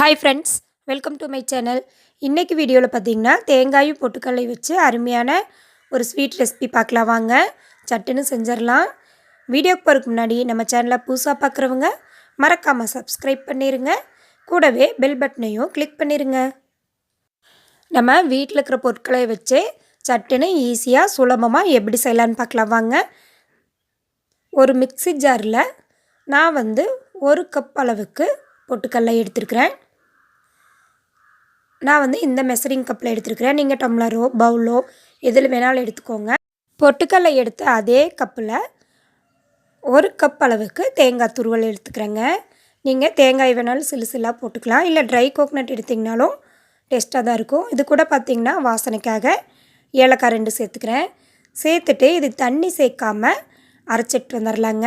Hi friends, welcome to my channel. இன்றைக்கி வீடியோவில் பார்த்தீங்கன்னா தேங்காயும் பொட்டுக்கல்லை வச்சு அருமையான ஒரு ஸ்வீட் ரெசிபி பார்க்கலாம் வாங்க. சட்டுன்னு செஞ்சிடலாம். வீடியோக்கு போகிறதுக்கு முன்னாடி நம்ம சேனலை புதுசாக பார்க்குறவங்க மறக்காமல் சப்ஸ்கிரைப் பண்ணிடுங்க. கூடவே பெல் பட்டனையும் கிளிக் பண்ணிடுங்க. நம்ம வீட்டில் இருக்கிற பொருட்களை வச்சு சட்டுன்னு ஈஸியாக சுலபமாக எப்படி செய்யலான்னு பார்க்கலாம் வாங்க. ஒரு மிக்ஸி ஜாரில் நான் 1 கப் அளவுக்கு பொட்டுக்கல்லை எடுத்துருக்கிறேன். நான் இந்த மெஷரிங் கப்பில் எடுத்துருக்கிறேன். நீங்கள் டம்ளரோ பவுலோ எதில் வேணாலும் எடுத்துக்கோங்க. பொட்டுக்கல்லை எடுத்து அதே கப்பில் 1 கப் அளவுக்கு தேங்காய் துருவல் எடுத்துக்கிறேங்க. நீங்கள் தேங்காய் வேணாலும் சில்லாக போட்டுக்கலாம், இல்லை ட்ரை கோகனட் எடுத்திங்கனாலும் டேஸ்ட்டாக தான் இருக்கும். இது கூட பார்த்திங்கன்னா வாசனைக்காக ஏலக்காய் 2 சேர்த்துக்கிறேன். சேர்த்துட்டு இது தண்ணி சேர்க்காமல் அரைச்சிட்டு வந்துடலாங்க.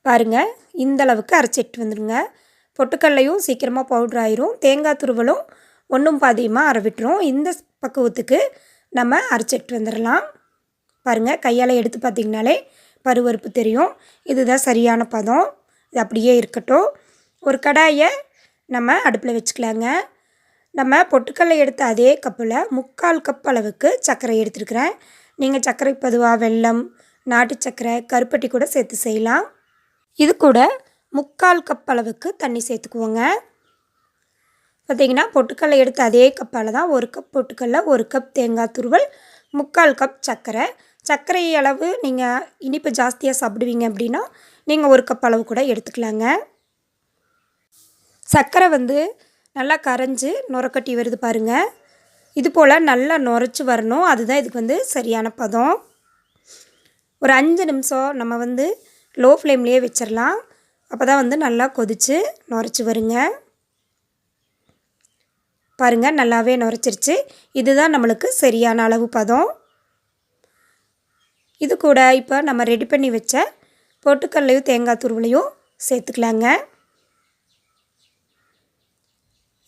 பாருங்கள், இந்தளவுக்கு அரைச்சிட்டு வந்துடுங்க. பொட்டுக்கல்லையும் சீக்கிரமாக பவுட்ரு ஆயிரும், தேங்காய் துருவலும் ஒன்றும் பாதியமாக அரைவிட்டுரும். இந்த பக்குவத்துக்கு நம்ம அரைச்சிட்டு வந்துடலாம். பாருங்கள், கையால் எடுத்து பார்த்திங்கனாலே பருவருப்பு தெரியும். இதுதான் சரியான பதம். இது அப்படியே இருக்கட்டும். ஒரு கடாயை நம்ம அடுப்பில் வச்சுக்கலாங்க. நம்ம பொட்டுக்கல்லை எடுத்த அதே கப்பில் 3/4 கப் அளவுக்கு சர்க்கரை எடுத்துருக்கிறேன். நீங்கள் சர்க்கரை பதுவாக வெல்லம், நாட்டு சர்க்கரை, கருப்பட்டி கூட சேர்த்து செய்யலாம். இது கூட 3/4 கப் அளவுக்கு தண்ணி சேர்த்துக்குவோங்க. பார்த்திங்கன்னா பொட்டுக்கல்லை எடுத்து அதே கப்பால் தான் 1 கப் பொட்டுக்கல்லை, 1 கப் தேங்காய் துருவல், 3/4 கப் சர்க்கரை. சர்க்கரை அளவு நீங்கள் இனிப்பு ஜாஸ்தியாக சாப்பிடுவீங்க அப்படின்னா நீங்கள் 1 கப் அளவு கூட எடுத்துக்கலாங்க. சர்க்கரை நல்லா கரைஞ்சி நுரக்கட்டி வருது பாருங்கள். இது போல் நல்லா நுரைச்சி வரணும். அதுதான் இதுக்கு சரியான பதம். ஒரு 5 நிமிஷம் நம்ம லோ ஃப்ளேம்லேயே வச்சிடலாம். அப்போ தான் நல்லா கொதித்து நுரைச்சி வருங்க. பாருங்கள், நல்லாவே நுரைச்சிருச்சு. இதுதான் நம்மளுக்கு சரியான அளவு பதம். இது கூட இப்போ நம்ம ரெடி பண்ணி வச்ச பொட்டுக்கல்லையும் தேங்காய் துருவலையும் சேர்த்துக்கலாங்க.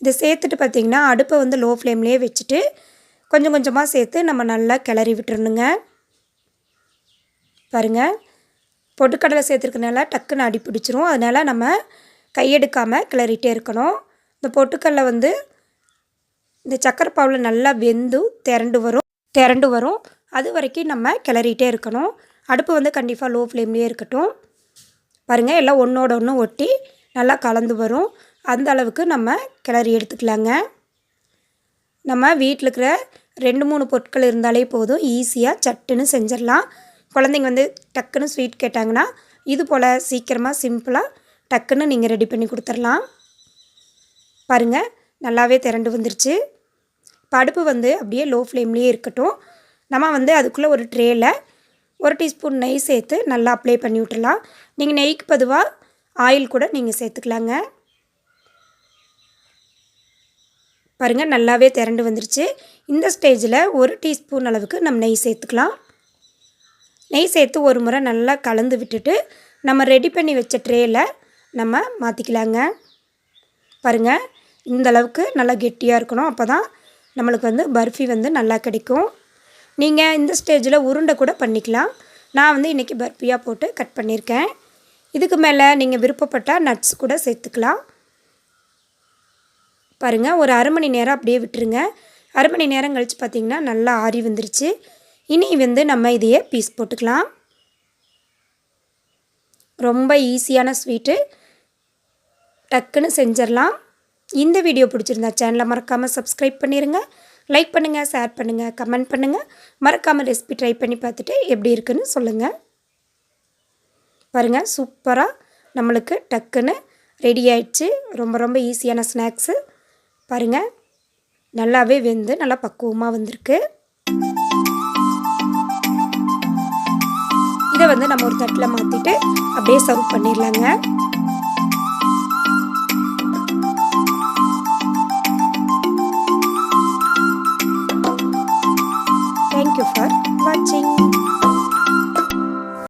இதை சேர்த்துட்டு பார்த்திங்கன்னா அடுப்பை லோ ஃப்ளேம்லேயே வச்சுட்டு கொஞ்சம் கொஞ்சமாக சேர்த்து நம்ம நல்லா கிளறி விட்டுறணுங்க. பாருங்கள், பொட்டுக்கடலை சேர்த்துருக்கனால டக்குன்னு அடி பிடிச்சிரும். அதனால் நம்ம கையெடுக்காமல் கிளறிட்டே இருக்கணும். இந்த பொட்டுக்கடலை இந்த சக்கரை பாவில் நல்லா வெந்து திரண்டு வரும். அது வரைக்கும் நம்ம கிளறிட்டே இருக்கணும். அடுப்பு கண்டிப்பாக லோ ஃப்ளேம்லேயே இருக்கட்டும். பாருங்கள், எல்லாம் ஒன்றோட ஒன்று ஒட்டி நல்லா கலந்து வரும். அந்த அளவுக்கு நம்ம கிளறி எடுத்துக்கலாங்க. நம்ம வீட்டில் இருக்கிற 2-3 பொருட்கள் இருந்தாலே போதும், ஈஸியாக சட்டுன்னு செஞ்சிடலாம். குழந்தைங்க டக்குன்னு ஸ்வீட் கேட்டாங்கன்னா இது போல் சீக்கிரமாக சிம்பிளாக டக்குன்னு நீங்கள் ரெடி பண்ணி கொடுத்துடலாம். பாருங்கள், நல்லாவே திரண்டு வந்துருச்சு. இப்போ அடுப்பு அப்படியே லோ ஃப்ளேம்லேயே இருக்கட்டும். நம்ம அதுக்குள்ளே ஒரு ட்ரேயில் 1 டீஸ்பூன் நெய் சேர்த்து நல்லா அப்ளை பண்ணி விட்டுடலாம். நீங்கள் நெய்க்கு பொதுவாக ஆயில் கூட நீங்கள் சேர்த்துக்கலாங்க. பாருங்கள், நல்லாவே திரண்டு வந்துருச்சு. இந்த ஸ்டேஜில் 1 டீஸ்பூன் அளவுக்கு நம்ம நெய் சேர்த்துக்கலாம். நெய் சேர்த்து ஒரு முறை நல்லா கலந்து விட்டுட்டு நம்ம ரெடி பண்ணி வச்ச ட்ரேயில் நம்ம மாற்றிக்கலாங்க. பாருங்கள், இந்தளவுக்கு நல்லா கெட்டியாக இருக்கணும். அப்போ தான் நம்மளுக்கு பர்ஃபி நல்லா கிடைக்கும். நீங்கள் இந்த ஸ்டேஜில் உருண்டை கூட பண்ணிக்கலாம். நான் இன்றைக்கி பர்ஃபியாக போட்டு கட் பண்ணியிருக்கேன். இதுக்கு மேலே நீங்கள் விருப்பப்பட்டால் நட்ஸ் கூட சேர்த்துக்கலாம். பாருங்கள், ஒரு அரை மணி நேரம் அப்படியே விட்டுருங்க. அரை மணி நேரம் கழித்து பார்த்திங்கன்னா நல்லா ஆறி வந்துருச்சு. இனி நம்ம இதையே பீஸ் போட்டுக்கலாம். ரொம்ப ஈஸியான ஸ்வீட்டு, டக்குன்னு செஞ்சிடலாம். இந்த வீடியோ பிடிச்சிருந்தா சேனலை மறக்காமல் சப்ஸ்கிரைப் பண்ணிடுங்க. லைக் பண்ணுங்கள், ஷேர் பண்ணுங்கள், கமெண்ட் பண்ணுங்கள். மறக்காமல் ரெசிபி ட்ரை பண்ணி பார்த்துட்டு எப்படி இருக்குன்னு சொல்லுங்கள். பாருங்கள், சூப்பராக நம்மளுக்கு டக்குன்னு ரெடி ஆயிடுச்சு. ரொம்ப ரொம்ப ஈஸியான ஸ்நாக்ஸு. பாருங்கள், நல்லாவே வெந்து நல்லா பக்குவமாக வந்திருக்கு. இதை நம்ம ஒரு தட்டில் மாற்றிட்டு அப்படியே சர்வ் பண்ணிடலாங்க.